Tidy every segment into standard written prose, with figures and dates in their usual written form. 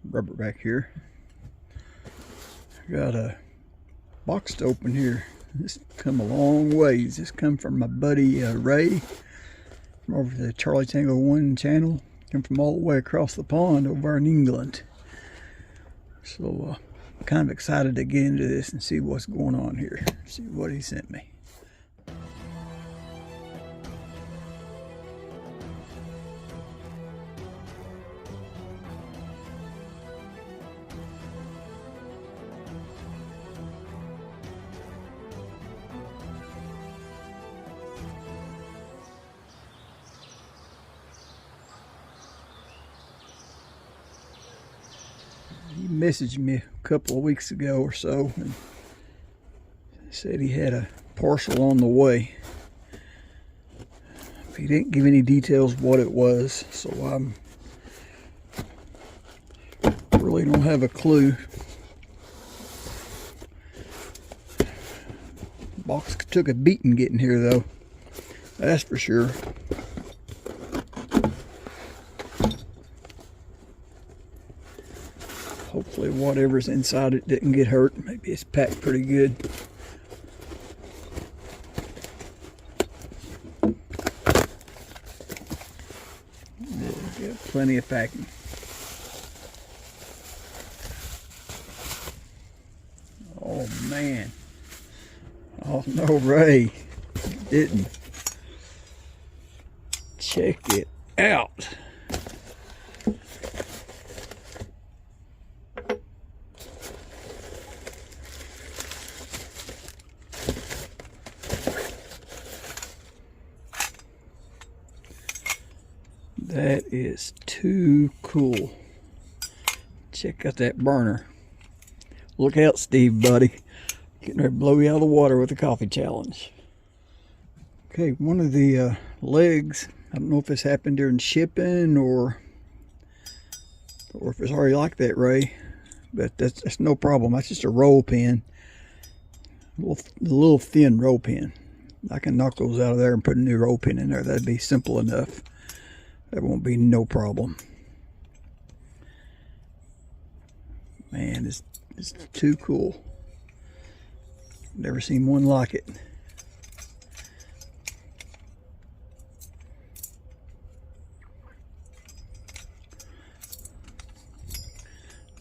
rubber back here. Got a box to open here. This come a long ways. This come from my buddy Ray from over the Charlie Tango 1 channel. Come from all the way across the pond over in England. So I'm kind of excited to get into this and see what's going on here. See what he sent me. He messaged me a couple of weeks ago or so and said he had a parcel on the way. He didn't give any details what it was, so I really don't have a clue. Box took a beating getting here though, that's for sure. Hopefully whatever's inside it didn't get hurt. Maybe it's packed pretty good. Yeah, got plenty of packing. Oh man. Oh no, Ray. Didn't. Check it out. That is too cool. Check out that burner. Look out, Steve, buddy. Getting ready to blow you out of the water with the coffee challenge. Okay, one of the legs, I don't know if this happened during shipping or if it's already like that, Ray, but that's no problem. That's just a roll pin, a little thin roll pin. I can knock those out of there and put a new roll pin in there. That'd be simple enough. That won't be no problem. Man, it's too cool. Never seen one like it.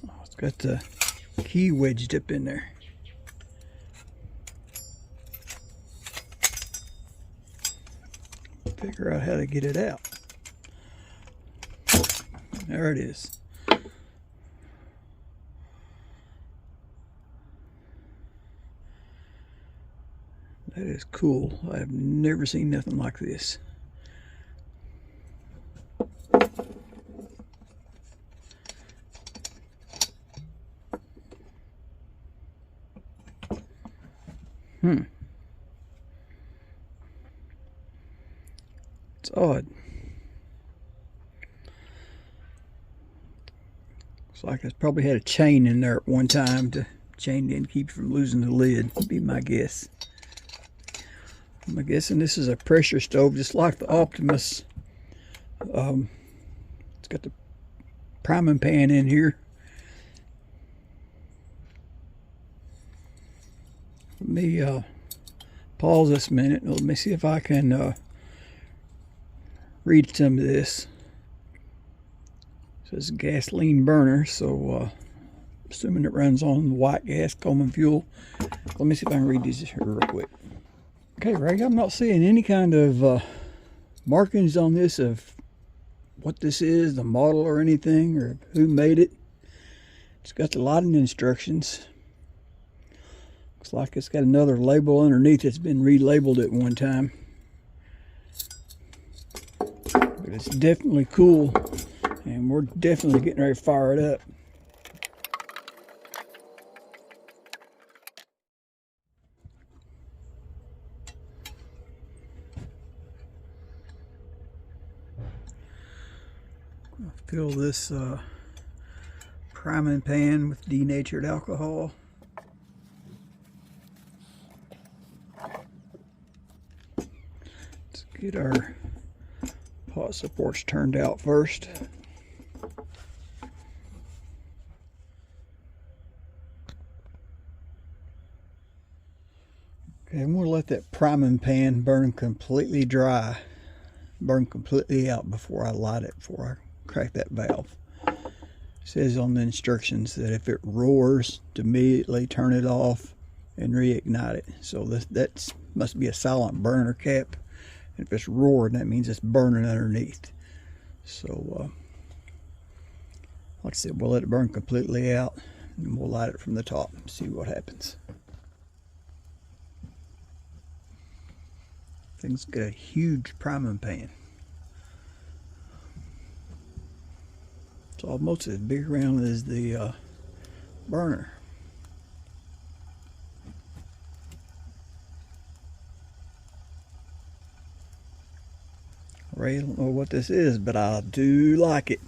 Oh, it's got the key wedged up in there. Figure out how to get it out. There it is. That is cool. I have never seen nothing like this. It's odd. Looks like it's probably had a chain in there at one time to chain in, keep from losing the lid, would be my guess. I'm guessing this is a pressure stove just like the Optimus. It's got the priming pan in here. Let me pause this a minute. Let me see if I can read some of this. It says gasoline burner, so assuming it runs on white gas, common fuel. Let me see if I can read these here real quick. Okay, Ray, I'm not seeing any kind of markings on this of what this is, the model or anything, or who made it. It's got the lighting instructions. Looks like it's got another label underneath that's been relabeled at one time. But it's definitely cool, and we're definitely getting ready to fire it up. I'll fill this priming pan with denatured alcohol. Let's get our pot supports turned out first. Okay, I'm going to let that priming pan burn completely dry, burn completely out before I light it, before I crack that valve. It says on the instructions that if it roars, to immediately turn it off and reignite it. So that must be a silent burner cap. And if it's roaring, that means it's burning underneath. So, like I said, we'll let it burn completely out and we'll light it from the top and see what happens. Thing's got a huge priming pan. It's almost as big around as the burner. Ray, I don't know what this is, but I do like it.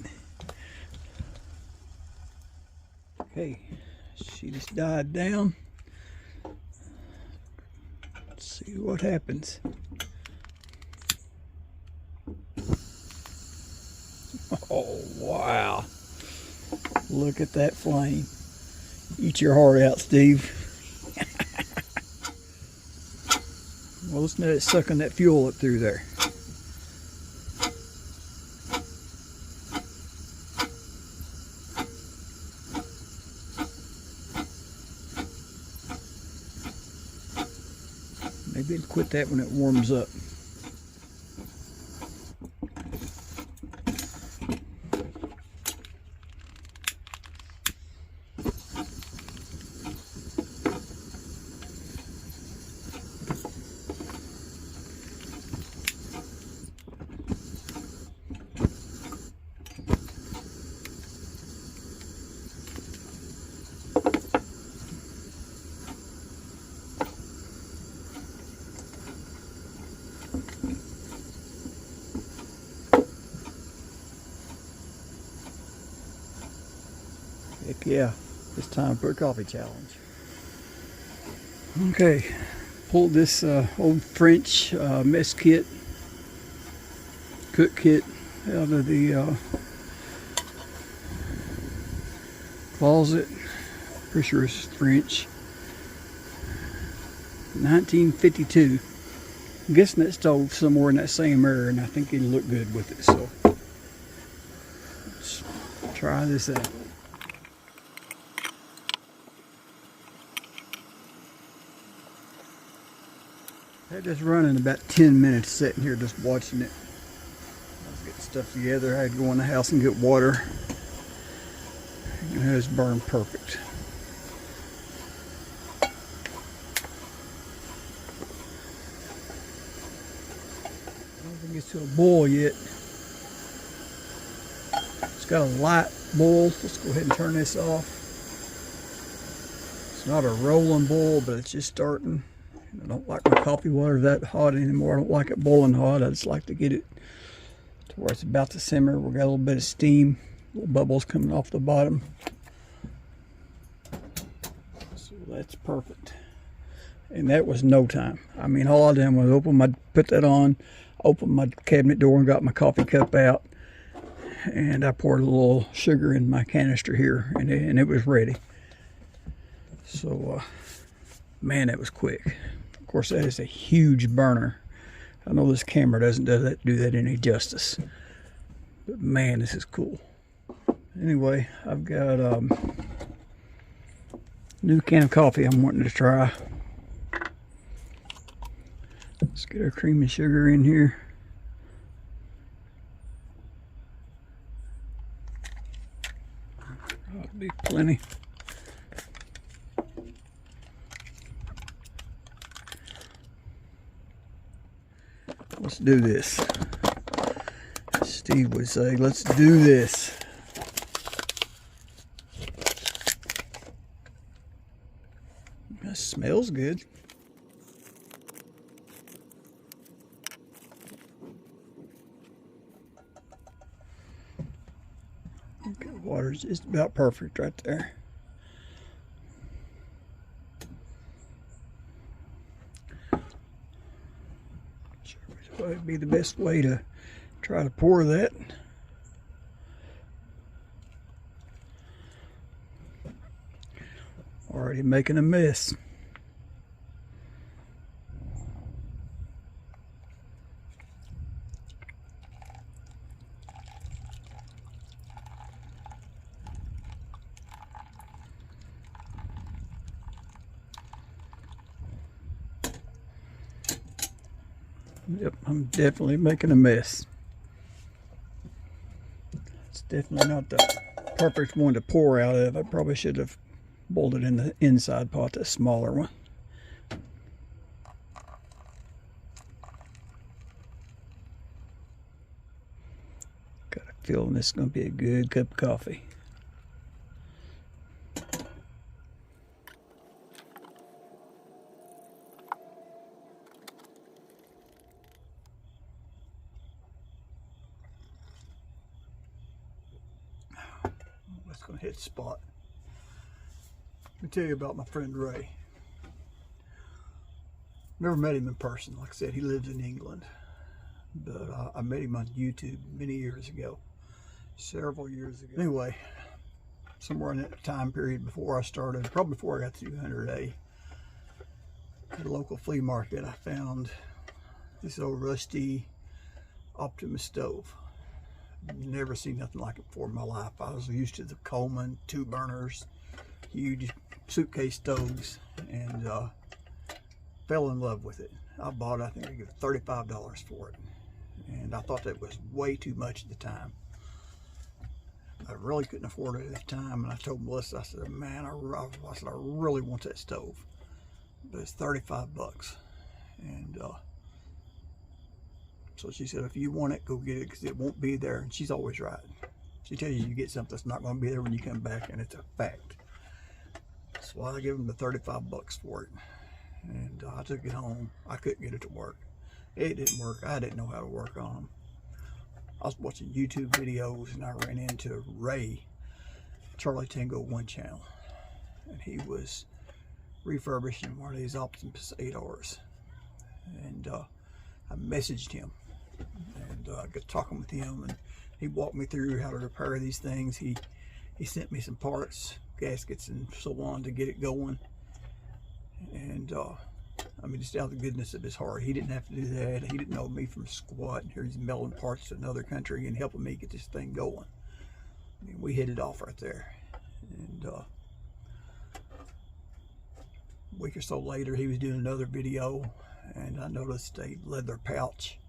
Okay, she just died down. Let's see what happens. Oh, wow. Look at that flame. Eat your heart out, Steve. Well, let's let it sucking that fuel up through there. Maybe it'll quit that when it warms up. Heck yeah, it's time for a coffee challenge. Okay, pulled this old French mess kit, cook kit out of the closet. Pretty sure it's French. 1952. I'm guessing that stove somewhere in that same area, and I think it'll look good with it. So let's try this out. Had this running about 10 minutes, sitting here just watching it. I was getting stuff together. I had to go in the house and get water. And it was burned perfect. I don't think it's to a boil yet. It's got a light boil. Let's go ahead and turn this off. It's not a rolling boil, but it's just starting. I don't like my coffee water that hot anymore. I don't like it boiling hot. I just like to get it to where it's about to simmer. We got a little bit of steam, little bubbles coming off the bottom. So that's perfect. And that was no time. I mean, all I did was put that on, opened my cabinet door and got my coffee cup out. And I poured a little sugar in my canister here, and it was ready. So, man, that was quick. Of course, that is a huge burner. I know this camera doesn't do that any justice. But man, this is cool. Anyway, I've got a new can of coffee I'm wanting to try. Let's get our cream and sugar in here. That'll be plenty. Let's do this. Steve would say, let's do this. That smells good. Okay, water's just about perfect right there. It'd be the best way to try to pour that. Already making a mess. Yep, I'm definitely making a mess. It's definitely not the perfect one to pour out of. I probably should have boiled it in the inside pot, the smaller one. Got a feeling this is going to be a good cup of coffee. That's going to hit the spot. Let me tell you about my friend Ray. Never met him in person. Like I said, he lives in England. But I met him on YouTube many years ago. Several years ago. Anyway, somewhere in that time period before I started, probably before I got to 200A, at a local flea market, I found this old rusty Optimus stove. Never seen nothing like it before in my life. I was used to the Coleman 2 burners, huge suitcase stoves, and fell in love with it. I bought it, I think I gave $35 for it. And I thought that was way too much at the time. I really couldn't afford it at the time, and I told Melissa, I said, man, I really want that stove. But it's 35 bucks. And so she said, if you want it, go get it, because it won't be there. And she's always right. She tells you get something that's not going to be there when you come back, and it's a fact. So I gave them the 35 bucks for it. And I took it home. I couldn't get it to work. It didn't work. I didn't know how to work on them. I was watching YouTube videos, and I ran into Ray, Charlie Tango 1 channel. And he was refurbishing one of these Optimus 8Rs. And I messaged him. And I got talking with him, and he walked me through how to repair these things. He sent me some parts, gaskets and so on, to get it going. And I mean, just out of the goodness of his heart, he didn't have to do that. He didn't know me from squat. Here he's mailing parts to another country and helping me get this thing going. I mean, we hit it off right there. And a week or so later, he was doing another video, and I noticed a leather pouch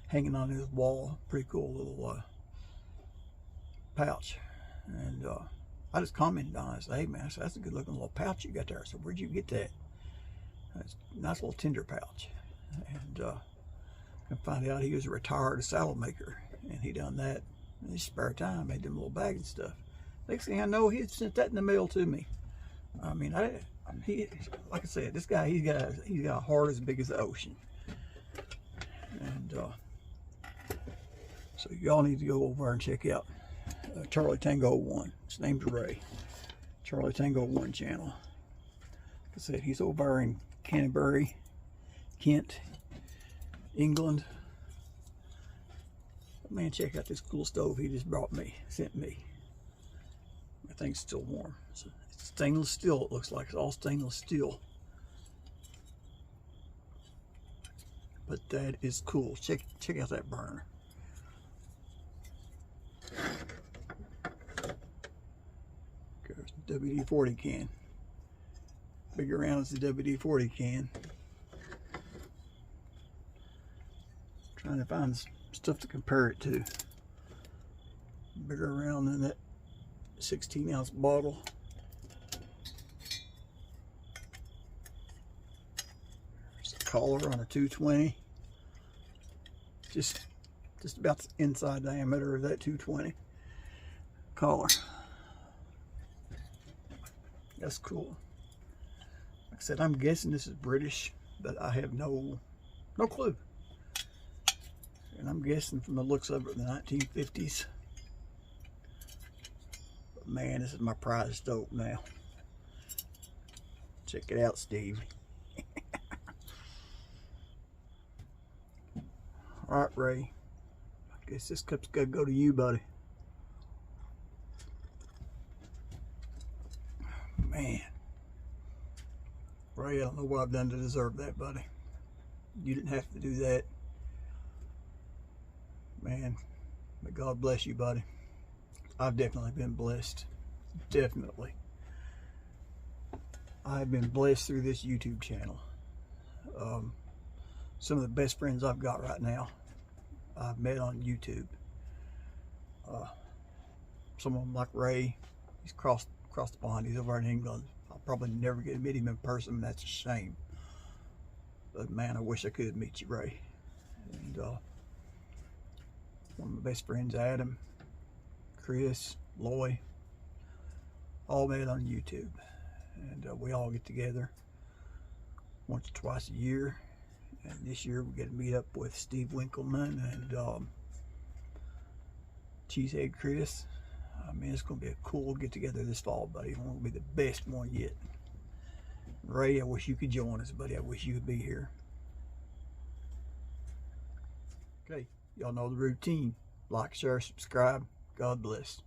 hanging on his wall. Pretty cool little pouch. And I just commented on it. I said, hey man, that's a good looking little pouch you got there. I said, where'd you get that? It's a nice little tinder pouch. And I find out he was a retired saddle maker, and he done that in his spare time, made them little bag and stuff. Next thing I know, he had sent that in the mail to me. I mean, he, like I said, this guy, he's got a heart as big as the ocean. And so y'all need to go over and check out Charlie Tango 1. His name's Ray. Charlie Tango 1 channel. Like I said, he's over in Canterbury, Kent, England. But man, check out this cool stove he just sent me. I think it's still warm. It's stainless steel, it looks like. It's all stainless steel. But that is cool. Check out that burner. There's the WD-40 can. Big around as the WD-40 can. Trying to find stuff to compare it to. Bigger around than that 16-ounce bottle. There's a collar on a 220. Just about the inside diameter of that 220 collar. That's cool. Like I said, I'm guessing this is British, but I have no clue. And I'm guessing from the looks of it, the 1950s. But man, this is my prize stove now. Check it out, Steve. All right, Ray. I guess this cup's gotta go to you, buddy. Man. Ray, I don't know what I've done to deserve that, buddy. You didn't have to do that. Man, may God bless you, buddy. I've definitely been blessed. Definitely. I've been blessed through this YouTube channel. some of the best friends I've got right now. I've met on YouTube. Someone like Ray, he's across the pond. He's over in England. I'll probably never get to meet him in person, and that's a shame. But man, I wish I could meet you, Ray. And one of my best friends, Adam, Chris, Loy, all met on YouTube. And we all get together once or twice a year. And this year we get to meet up with Steve Winkleman and Cheesehead Chris. I mean, it's going to be a cool get together this fall, buddy. It's going to be the best one yet. Ray, I wish you could join us, buddy. I wish you could be here. Okay, y'all know the routine. Like, share, subscribe. God bless.